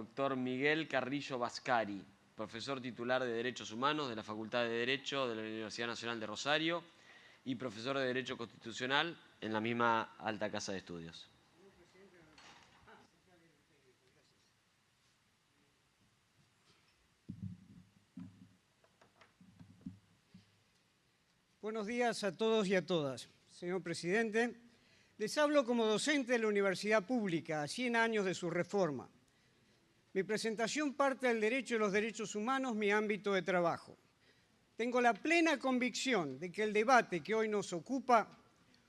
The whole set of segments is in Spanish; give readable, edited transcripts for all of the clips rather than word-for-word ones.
doctor Miguel Carrillo Bascari, profesor titular de Derechos Humanos de la Facultad de Derecho de la Universidad Nacional de Rosario y profesor de Derecho Constitucional en la misma alta casa de estudios. Buenos días a todos y a todas. Señor presidente, les hablo como docente de la Universidad Pública, a 100 años de su reforma. Mi presentación parte del derecho y los derechos humanos, mi ámbito de trabajo. Tengo la plena convicción de que el debate que hoy nos ocupa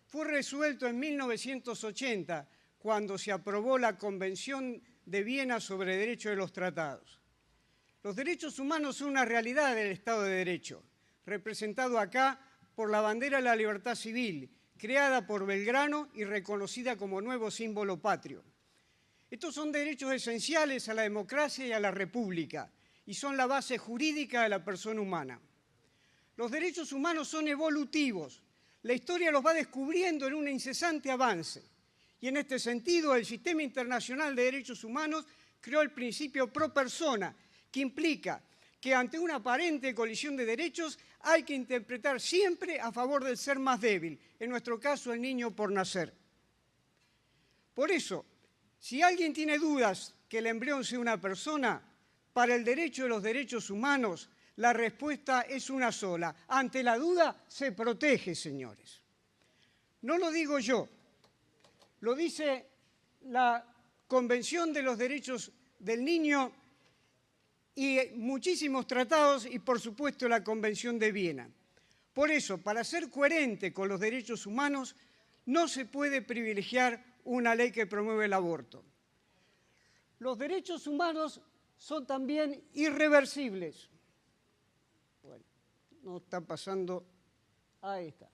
fue resuelto en 1980, cuando se aprobó la Convención de Viena sobre Derecho de los Tratados. Los derechos humanos son una realidad del Estado de Derecho, representado acá por la bandera de la libertad civil, creada por Belgrano y reconocida como nuevo símbolo patrio. Estos son derechos esenciales a la democracia y a la república y son la base jurídica de la persona humana. Los derechos humanos son evolutivos. La historia los va descubriendo en un incesante avance. Y en este sentido, el Sistema Internacional de Derechos Humanos creó el principio pro persona, que implica que ante una aparente colisión de derechos hay que interpretar siempre a favor del ser más débil, en nuestro caso el niño por nacer. Por eso, si alguien tiene dudas que el embrión sea una persona, para el derecho de los derechos humanos, la respuesta es una sola. Ante la duda se protege, señores. No lo digo yo, lo dice la Convención de los Derechos del Niño y muchísimos tratados y, por supuesto, la Convención de Viena. Por eso, para ser coherente con los derechos humanos, no se puede privilegiar una ley que promueve el aborto. Los derechos humanos son también irreversibles. Bueno, no está pasando. Ahí está.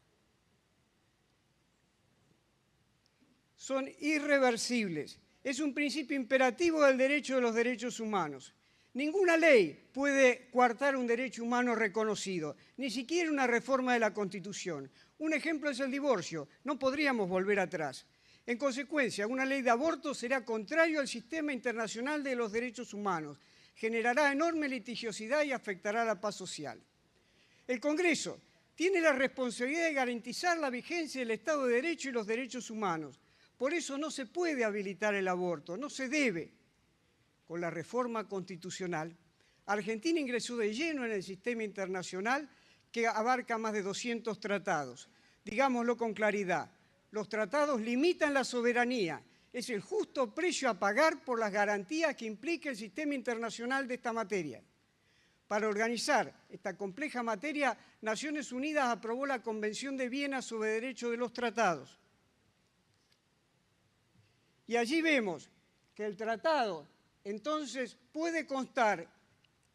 Son irreversibles. Es un principio imperativo del derecho de los derechos humanos. Ninguna ley puede coartar un derecho humano reconocido, ni siquiera una reforma de la Constitución. Un ejemplo es el divorcio. No podríamos volver atrás. En consecuencia, una ley de aborto será contrario al sistema internacional de los derechos humanos, generará enorme litigiosidad y afectará la paz social. El Congreso tiene la responsabilidad de garantizar la vigencia del Estado de Derecho y los derechos humanos. Por eso no se puede habilitar el aborto, no se debe. Con la reforma constitucional, Argentina ingresó de lleno en el sistema internacional que abarca más de 200 tratados. Digámoslo con claridad. Los tratados limitan la soberanía. Es el justo precio a pagar por las garantías que implica el sistema internacional de esta materia. Para organizar esta compleja materia, Naciones Unidas aprobó la Convención de Viena sobre Derecho de los Tratados. Y allí vemos que el tratado, entonces, puede constar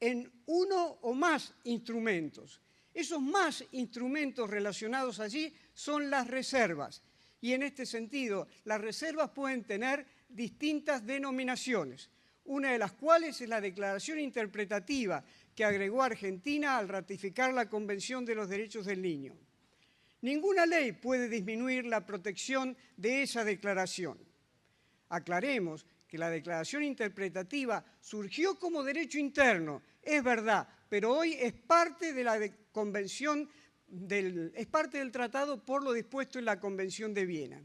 en uno o más instrumentos. Esos más instrumentos relacionados allí son las reservas. Y en este sentido, las reservas pueden tener distintas denominaciones, una de las cuales es la declaración interpretativa que agregó Argentina al ratificar la Convención de los Derechos del Niño. Ninguna ley puede disminuir la protección de esa declaración. Aclaremos que la declaración interpretativa surgió como derecho interno, es verdad, pero hoy es parte de la Convención es parte del tratado por lo dispuesto en la Convención de Viena.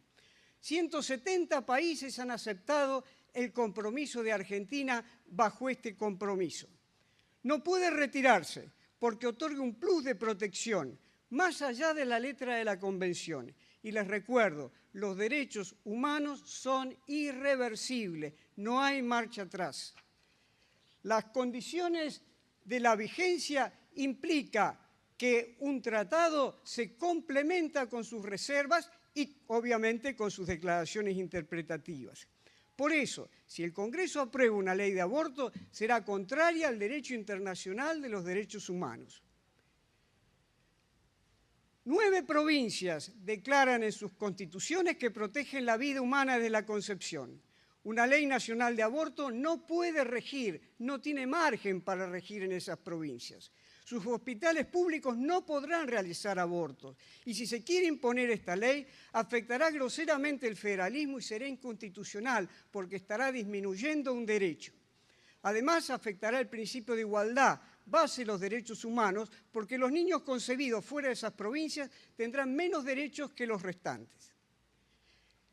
170 países han aceptado el compromiso de Argentina bajo este compromiso. No puede retirarse porque otorga un plus de protección más allá de la letra de la Convención. Y les recuerdo, los derechos humanos son irreversibles, no hay marcha atrás. Las condiciones de la vigencia implican que un tratado se complementa con sus reservas y, obviamente, con sus declaraciones interpretativas. Por eso, si el Congreso aprueba una ley de aborto, será contraria al derecho internacional de los derechos humanos. 9 provincias declaran en sus constituciones que protegen la vida humana desde la concepción. Una ley nacional de aborto no puede regir, no tiene margen para regir en esas provincias. Sus hospitales públicos no podrán realizar abortos. Y si se quiere imponer esta ley, afectará groseramente el federalismo y será inconstitucional porque estará disminuyendo un derecho. Además, afectará el principio de igualdad, base de los derechos humanos, porque los niños concebidos fuera de esas provincias tendrán menos derechos que los restantes.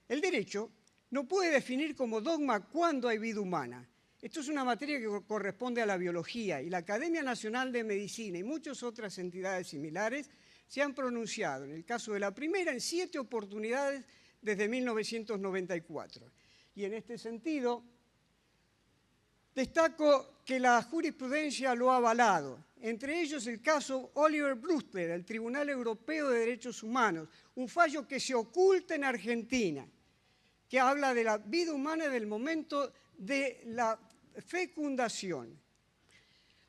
El derecho no puede definir como dogma cuándo hay vida humana. Esto es una materia que corresponde a la biología, y la Academia Nacional de Medicina y muchas otras entidades similares se han pronunciado, en el caso de la primera, en 7 oportunidades desde 1994. Y en este sentido, destaco que la jurisprudencia lo ha avalado, entre ellos el caso Oliver Brewster, del Tribunal Europeo de Derechos Humanos, un fallo que se oculta en Argentina, que habla de la vida humana del momento de la fecundación.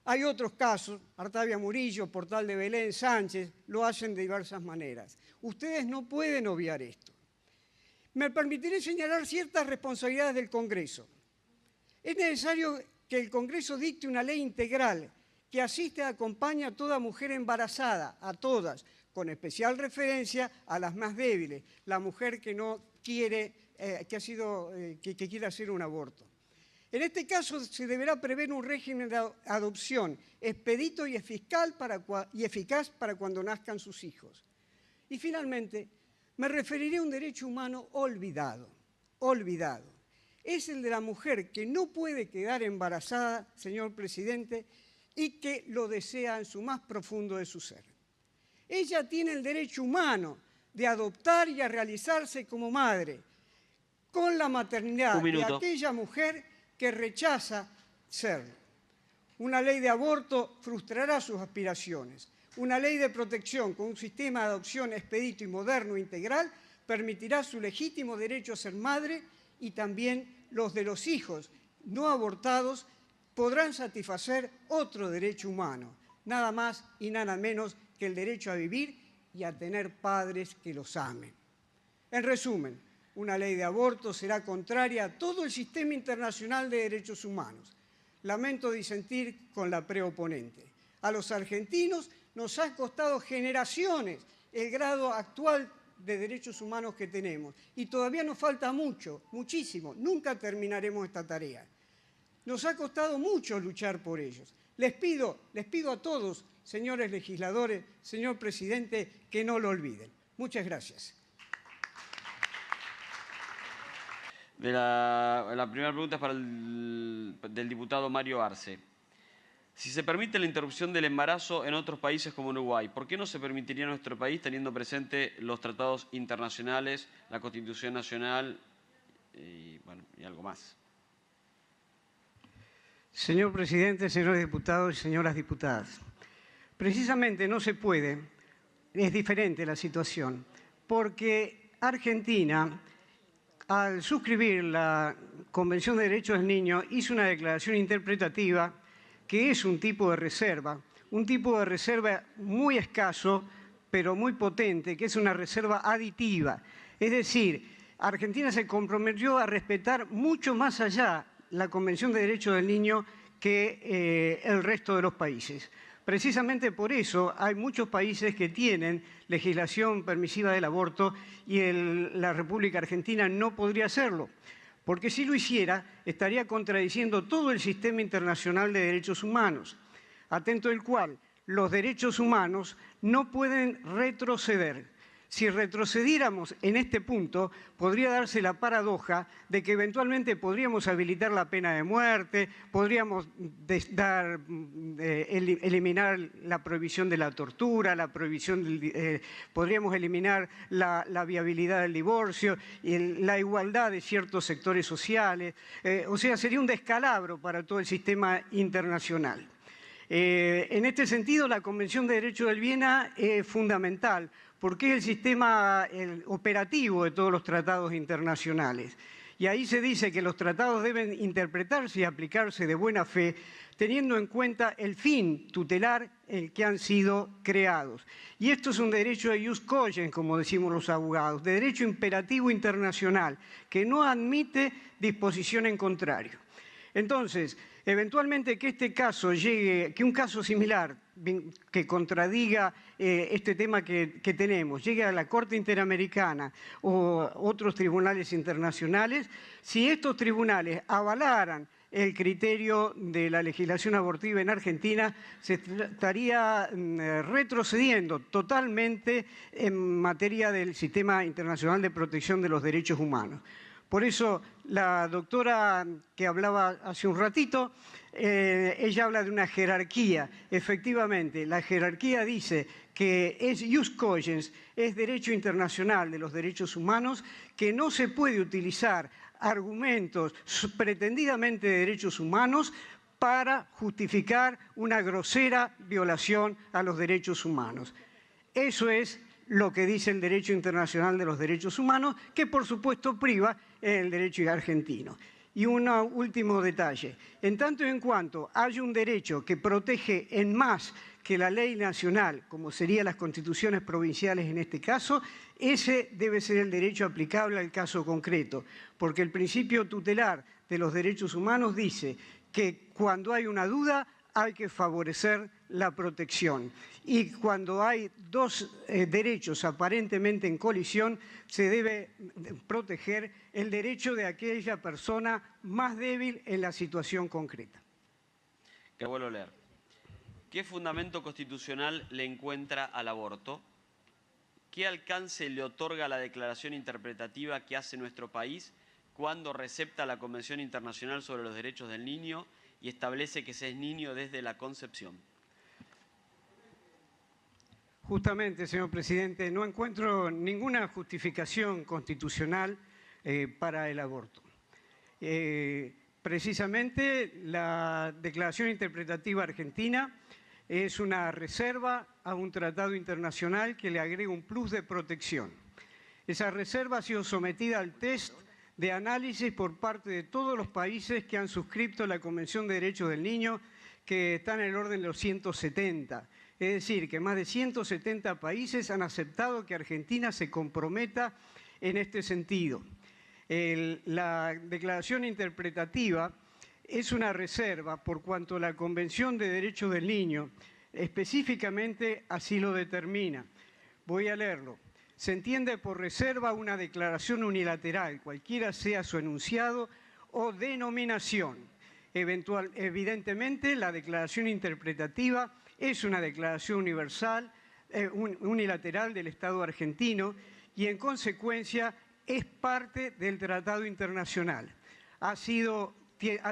Hay otros casos, Artavia Murillo, Portal de Belén, Sánchez, lo hacen de diversas maneras. Ustedes no pueden obviar esto. Me permitiré señalar ciertas responsabilidades del Congreso. Es necesario que el Congreso dicte una ley integral que asiste y acompañe a toda mujer embarazada, a todas, con especial referencia a las más débiles, la mujer que no quiere, que quiere hacer un aborto. En este caso se deberá prever un régimen de adopción expedito y eficaz para cuando nazcan sus hijos. Y finalmente, me referiré a un derecho humano olvidado. Es el de la mujer que no puede quedar embarazada, señor presidente, y que lo desea en su más profundo de su ser. Ella tiene el derecho humano de adoptar y a realizarse como madre, con la maternidad de aquella mujer que rechaza serlo. Una ley de aborto frustrará sus aspiraciones. Una ley de protección con un sistema de adopción expedito y moderno e integral permitirá su legítimo derecho a ser madre, y también los de los hijos no abortados podrán satisfacer otro derecho humano, nada más y nada menos que el derecho a vivir y a tener padres que los amen. En resumen, una ley de aborto será contraria a todo el sistema internacional de derechos humanos. Lamento disentir con la preoponente. A los argentinos nos ha costado generaciones el grado actual de derechos humanos que tenemos, y todavía nos falta mucho, muchísimo. Nunca terminaremos esta tarea. Nos ha costado mucho luchar por ellos. Les pido a todos, señores legisladores, señor presidente, que no lo olviden. Muchas gracias. La primera pregunta es del diputado Mario Arce. Si se permite la interrupción del embarazo en otros países como Uruguay, ¿por qué no se permitiría en nuestro país teniendo presente los tratados internacionales, la Constitución Nacional y algo más? Señor presidente, señores diputados y señoras diputadas, precisamente no se puede, es diferente la situación, porque Argentina, al suscribir la Convención de Derechos del Niño, hizo una declaración interpretativa que es un tipo de reserva muy escaso, pero muy potente, que es una reserva aditiva. Es decir, Argentina se comprometió a respetar mucho más allá la Convención de Derechos del Niño que el resto de los países. Precisamente por eso hay muchos países que tienen legislación permisiva del aborto y la República Argentina no podría hacerlo, porque si lo hiciera estaría contradiciendo todo el sistema internacional de derechos humanos, atento del cual los derechos humanos no pueden retroceder. Si retrocediéramos en este punto, podría darse la paradoja de que eventualmente podríamos habilitar la pena de muerte, podríamos eliminar la prohibición de la tortura, podríamos eliminar la viabilidad del divorcio, y la igualdad de ciertos sectores sociales. O sea, sería un descalabro para todo el sistema internacional. En este sentido, la Convención de Derechos del Viena es fundamental, porque es el sistema operativo de todos los tratados internacionales. Y ahí se dice que los tratados deben interpretarse y aplicarse de buena fe, teniendo en cuenta el fin tutelar en el que han sido creados. Y esto es un derecho de ius cogens, como decimos los abogados, de derecho imperativo internacional, que no admite disposición en contrario. Entonces, eventualmente que un caso similar que contradiga este tema que tenemos, llegue a la Corte Interamericana o otros tribunales internacionales, si estos tribunales avalaran el criterio de la legislación abortiva en Argentina, se estaría retrocediendo totalmente en materia del Sistema Internacional de Protección de los Derechos Humanos. Por eso, la doctora que hablaba hace un ratito, ella habla de una jerarquía. Efectivamente, la jerarquía dice que es jus cogens, es derecho internacional de los derechos humanos, que no se puede utilizar argumentos pretendidamente de derechos humanos para justificar una grosera violación a los derechos humanos. Eso es lo que dice el derecho internacional de los derechos humanos, que por supuesto priva el derecho argentino. Y un último detalle. En tanto y en cuanto haya un derecho que protege en más que la ley nacional, como serían las constituciones provinciales en este caso, ese debe ser el derecho aplicable al caso concreto, porque el principio tutelar de los derechos humanos dice que cuando hay una duda hay que favorecer la protección. Y cuando hay dos derechos aparentemente en colisión, se debe proteger el derecho de aquella persona más débil en la situación concreta. Que vuelvo a leer. ¿Qué fundamento constitucional le encuentra al aborto? ¿Qué alcance le otorga la declaración interpretativa que hace nuestro país cuando recepta la Convención Internacional sobre los Derechos del Niño y establece que se es niño desde la concepción? Justamente, señor presidente, no encuentro ninguna justificación constitucional para el aborto. Precisamente, la declaración interpretativa argentina es una reserva a un tratado internacional que le agrega un plus de protección. Esa reserva ha sido sometida al test de análisis por parte de todos los países que han suscrito la Convención de Derechos del Niño, que está en el orden de los 170. Es decir, que más de 170 países han aceptado que Argentina se comprometa en este sentido. La declaración interpretativa es una reserva por cuanto la Convención de Derechos del Niño específicamente así lo determina. Voy a leerlo. Se entiende por reserva una declaración unilateral, cualquiera sea su enunciado o denominación. Evidentemente, la declaración interpretativa es una declaración universal, unilateral del Estado argentino y, en consecuencia, es parte del tratado internacional. Ha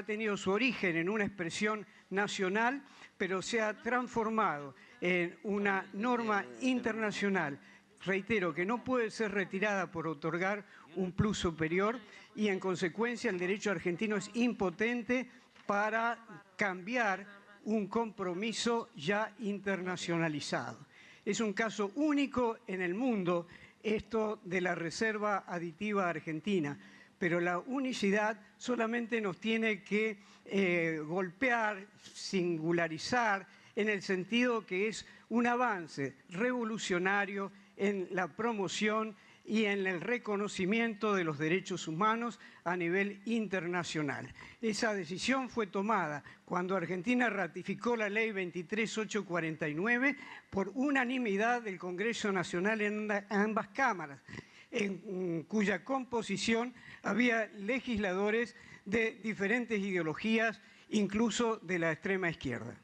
tenido su origen en una expresión nacional, pero se ha transformado en una norma internacional. Reitero que no puede ser retirada por otorgar un plus superior y, en consecuencia, el derecho argentino es impotente para cambiar un compromiso ya internacionalizado. Es un caso único en el mundo esto de la reserva aditiva argentina, pero la unicidad solamente nos tiene que golpear, singularizar, en el sentido que es un avance revolucionario en la promoción y en el reconocimiento de los derechos humanos a nivel internacional. Esa decisión fue tomada cuando Argentina ratificó la Ley 23849 por unanimidad del Congreso Nacional en ambas cámaras, en cuya composición había legisladores de diferentes ideologías, incluso de la extrema izquierda.